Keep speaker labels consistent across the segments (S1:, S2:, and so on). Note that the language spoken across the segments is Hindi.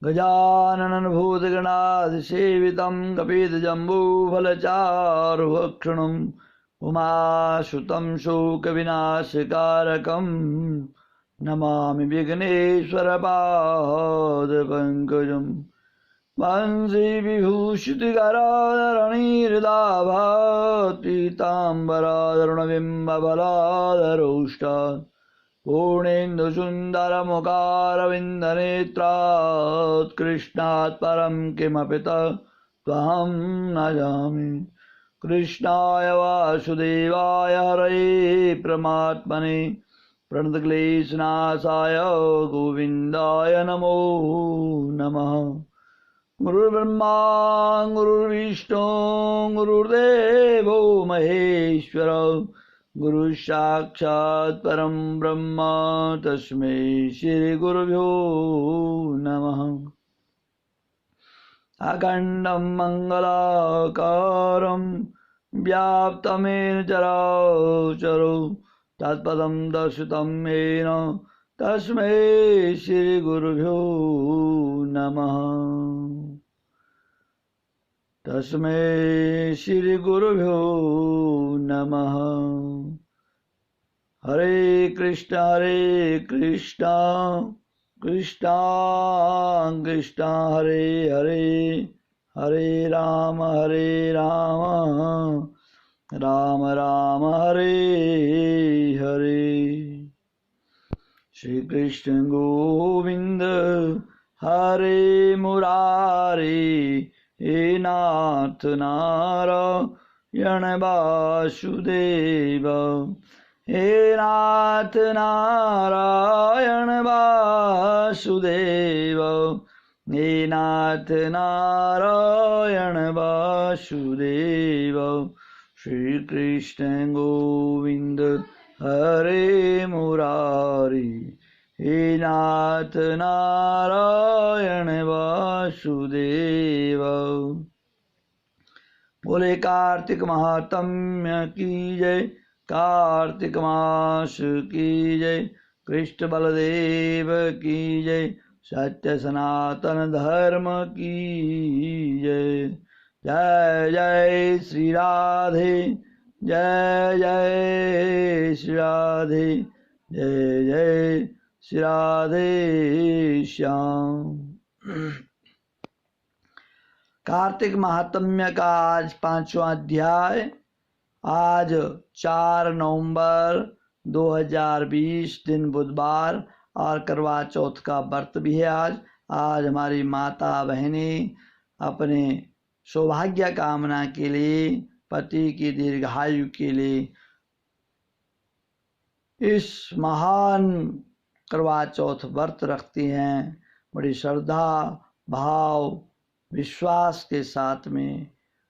S1: गजाननं भूतगणाधिसेवितं कपितजम्बूफलचारुभक्षणं उमासुतं शोकविनाशकारकं नमामि विघ्नेश्वरपादपङ्कजं वंशीविभूषितकराधरणीर्दाभातीताम्बराधरणबिम्बफलाधरोष्टात् पूर्णेन्दुसुन्दरमुखारविन्दनेत्रात् कृष्णात् परं किमपि त्वहं न जामि। कृष्णाय वासुदेवाय हरये परमात्मने प्रणतक्लेशनाशाय गोविन्दाय नमो नमः। गुरुर्ब्रह्मा गुरुर्विष्णु गुरुर्देवो महेश्वर गुरु साक्षात् परं ब्रह्म तस्मै श्री गुरुभ्यो नमः। अखण्डं मङ्गलाकारं व्याप्तमेन चराचरो तत्पदं दर्शितं येन तस्मै श्री गुरुभ्यो नमः। तस्मै श्री गुरुभ्यो नमः। हरे कृष्ण कृष्ण कृष्ण हरे हरे हरे राम राम राम हरे हरे। श्री कृष्ण गोविंद हरे मुरारी हे नाथ नारायण वासुदेव हे नाथ नारायण वासुदेव हे नाथ नारायण वासुदेव। श्री कृष्ण गोविंद हरे मुरारी हे नाथ नारायण वासुदेव। बोले कार्तिक महात्म्य की जय, कार्तिक मास की जय, कृष्ण बलदेव की जय, सत्य सनातन धर्म की जय। जय जय श्री राधे, जय जय श्री राधे, जय जय श्री राधे श्याम। कार्तिक महात्म्य का आज 5वां अध्याय। आज 4 नवंबर 2020 दिन बुधवार और करवा चौथ का व्रत भी है। आज हमारी माता बहनें अपने सौभाग्य कामना के लिए, पति की दीर्घायु के लिए इस महान करवा चौथ व्रत रखती हैं। बड़ी श्रद्धा भाव विश्वास के साथ में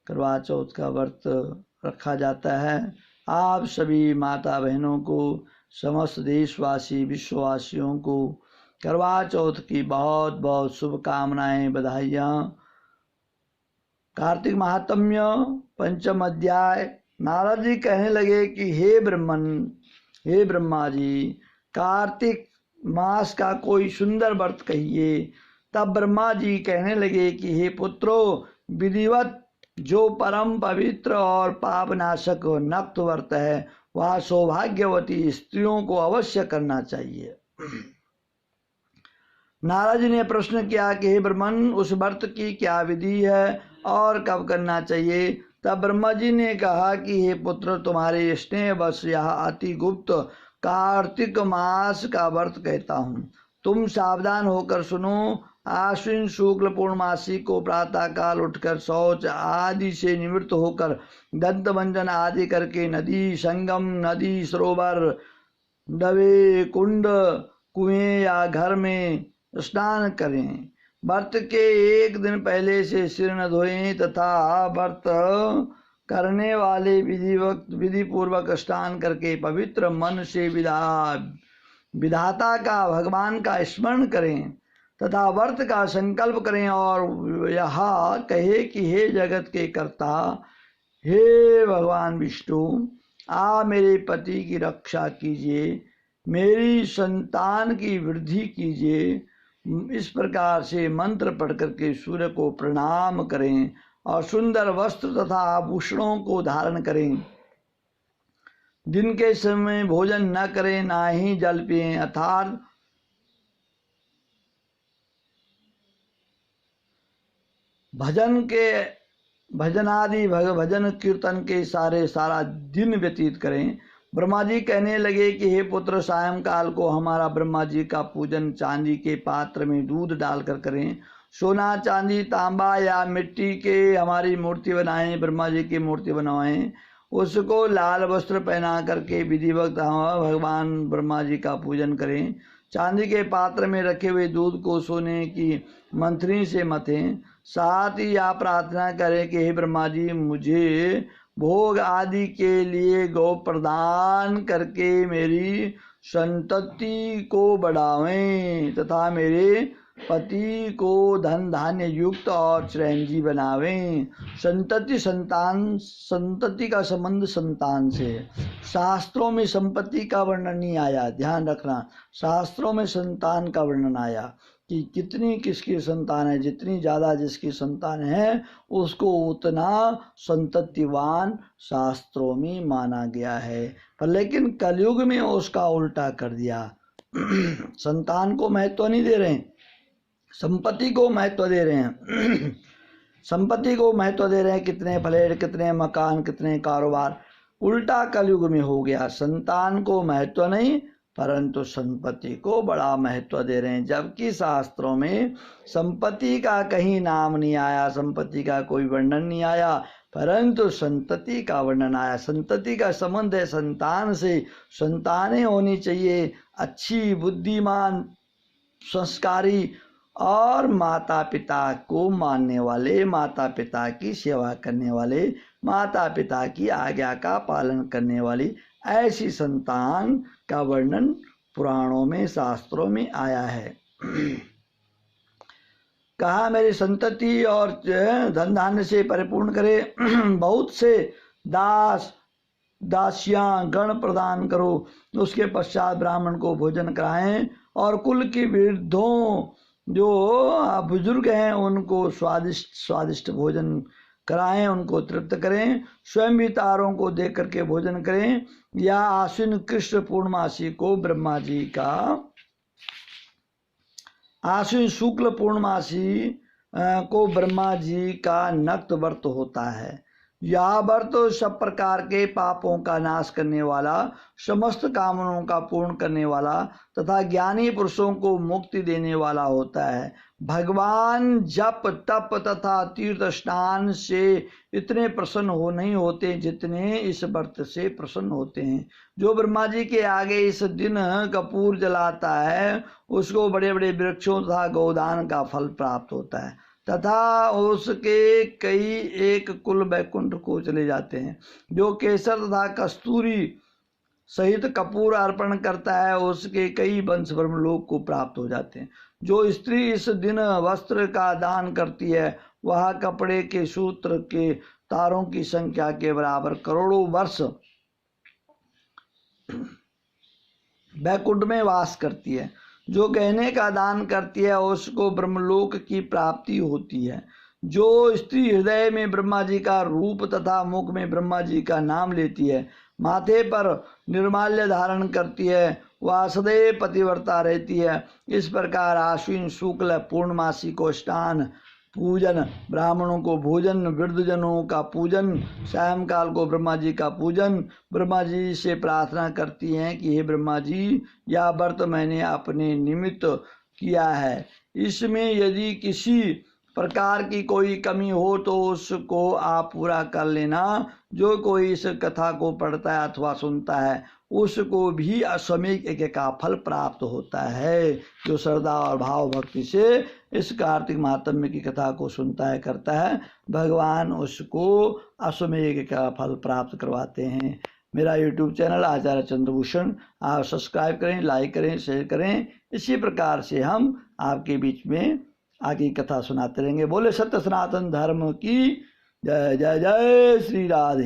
S1: करवा चौथ का व्रत रखा जाता है। आप सभी माता बहनों को, समस्त देशवासी विश्ववासियों को करवा चौथ की बहुत बहुत शुभकामनाएं, बधाइयाँ। कार्तिक महात्म्य 5वां अध्याय। नारद जी कहने लगे कि हे ब्रह्मा जी, कार्तिक मास का कोई सुंदर व्रत कहिए। तब ब्रह्मा जी कहने लगे कि हे पुत्रो, विधिवत जो परम पवित्र और पापनाशक नक्त व्रत है वह सौभाग्यवती स्त्रियों को अवश्य करना चाहिए। नारद जी ने प्रश्न किया कि हे ब्रह्मन, उस व्रत की क्या विधि है और कब करना चाहिए। तब ब्रह्मा जी ने कहा कि हे पुत्र, तुम्हारे स्नेहवश यह अति गुप्त कार्तिक मास का व्रत कहता हूँ। तुम सावधान होकर सुनो। आश्विन शुक्ल पूर्णमासी को प्रातः काल उठकर शौच आदि से निवृत्त होकर दंत मंजन आदि करके नदी संगम, नदी सरोवर, डबे, कुंड, कुएं या घर में स्नान करें। व्रत के एक दिन पहले से सिर न धोएं तथा व्रत करने वाले विधि पूर्वक स्नान करके पवित्र मन से विधाता का, भगवान का स्मरण करें तथा व्रत का संकल्प करें और यह कहे कि हे जगत के कर्ता, हे भगवान विष्णु, आप मेरे पति की रक्षा कीजिए, मेरी संतान की वृद्धि कीजिए, इस प्रकार से मंत्र पढ़ करके सूर्य को प्रणाम करें और सुंदर वस्त्र तथा आभूषणों को धारण करें। दिन के समय भोजन न करें, ना ही जल पिएं, अर्थात भजन आदि भजन कीर्तन के सारा दिन व्यतीत करें। ब्रह्मा जी कहने लगे कि हे पुत्र, सायंकाल को हमारा ब्रह्मा जी का पूजन चांदी के पात्र में दूध डालकर करें। सोना, चांदी, तांबा या मिट्टी के हमारी मूर्ति बनाएं, ब्रह्मा जी की मूर्ति बनवाएं। उसको लाल वस्त्र पहना करके विधिवत भगवान ब्रह्मा जी का पूजन करें। चांदी के पात्र में रखे हुए दूध को सोने की मंथनी से मथें। साथ ही आप प्रार्थना करें कि हे ब्रह्मा जी, मुझे भोग आदि के लिए गौ प्रदान करके मेरी संतति को बढ़ावें तथा मेरे पति को धन धान्य युक्त और चिरंजीव बनावें। संतति संतति का संबंध संतान से। शास्त्रों में संपत्ति का वर्णन नहीं आया, ध्यान रखना। शास्त्रों में संतान का वर्णन आया कि कितनी किसकी संतान है। जितनी ज़्यादा जिसकी संतान है उसको उतना संततिवान शास्त्रों में माना गया है। पर लेकिन कलयुग में उसका उल्टा कर दिया। संतान को महत्व नहीं दे रहे हैं, संपत्ति को महत्व दे रहे हैं। संपत्ति को महत्व दे रहे हैं, कितने फ्लैट, कितने मकान, कितने कारोबार। उल्टा कलयुग में हो गया। संतान को महत्व नहीं परंतु संपत्ति को बड़ा महत्व दे रहे हैं। जबकि शास्त्रों में संपत्ति का कहीं नाम नहीं आया, संपत्ति का कोई वर्णन नहीं आया, परंतु संतति का वर्णन आया। संतति का संबंध है संतान से। संतानें होनी चाहिए अच्छी, बुद्धिमान, संस्कारी और माता पिता को मानने वाले, माता पिता की सेवा करने वाले, माता पिता की आज्ञा का पालन करने वाली ऐसी संतान का वर्णन पुराणों में, शास्त्रों में आया है। कहा मेरी संतति और धन धान्य से परिपूर्ण करे। बहुत से दास दासियां गण प्रदान करो। उसके पश्चात ब्राह्मण को भोजन कराएं और कुल की वृद्धों जो बुजुर्ग हैं उनको स्वादिष्ट भोजन कराएं, उनको तृप्त करें। स्वयं भी तारों को देख करके भोजन करें। या आश्विन कृष्ण पूर्णमासी को ब्रह्मा जी का, आश्विन शुक्ल पूर्णमासी को ब्रह्मा जी का नक्त व्रत होता है। यह व्रत सब प्रकार के पापों का नाश करने वाला, समस्त कामनाओं का पूर्ण करने वाला तथा ज्ञानी पुरुषों को मुक्ति देने वाला होता है। भगवान जप तप तथा तीर्थ स्नान से इतने प्रसन्न नहीं होते जितने इस व्रत से प्रसन्न होते हैं। जो ब्रह्मा जी के आगे इस दिन कपूर जलाता है उसको बड़े बड़े वृक्षों तथा गोदान का फल प्राप्त होता है तथा उसके कई एक कुल वैकुंठ को चले जाते हैं। जो केसर तथा कस्तूरी सहित कपूर अर्पण करता है उसके कई वंश ब्रह्मलोक को प्राप्त हो जाते हैं। जो स्त्री इस दिन वस्त्र का दान करती है वह कपड़े के सूत्र के तारों की संख्या के बराबर करोड़ों वर्ष वैकुंठ में वास करती है। जो गहने का दान करती है उसको ब्रह्मलोक की प्राप्ति होती है। जो स्त्री हृदय में ब्रह्मा जी का रूप तथा मुख में ब्रह्मा जी का नाम लेती है, माथे पर निर्माल्य धारण करती है, वह सदैव पतिव्रता रहती है। इस प्रकार आश्विन शुक्ल पूर्णमासी को स्नान, पूजन, ब्राह्मणों को भोजन, वृद्धजनों का पूजन, सायंकाल को ब्रह्मा जी का पूजन, ब्रह्मा जी से प्रार्थना करती हैं कि हे ब्रह्मा जी, यह व्रत मैंने अपने निमित्त किया है। इसमें यदि किसी प्रकार की कोई कमी हो तो उसको आप पूरा कर लेना। जो कोई इस कथा को पढ़ता है अथवा सुनता है उसको भी अश्वमेध यज्ञ का फल प्राप्त होता है। जो श्रद्धा और भाव भक्ति से इस कार्तिक महात्म्य की कथा को सुनता है, करता है, भगवान उसको अश्वमेध यज्ञ का फल प्राप्त करवाते हैं। मेरा YouTube चैनल आचार्य चंद्रभूषण आप सब्सक्राइब करें, लाइक करें, शेयर करें। इसी प्रकार से हम आपके बीच में आगे कथा सुनाते रहेंगे। बोले सत्य सनातन धर्म की जय। जय जय श्री राधे।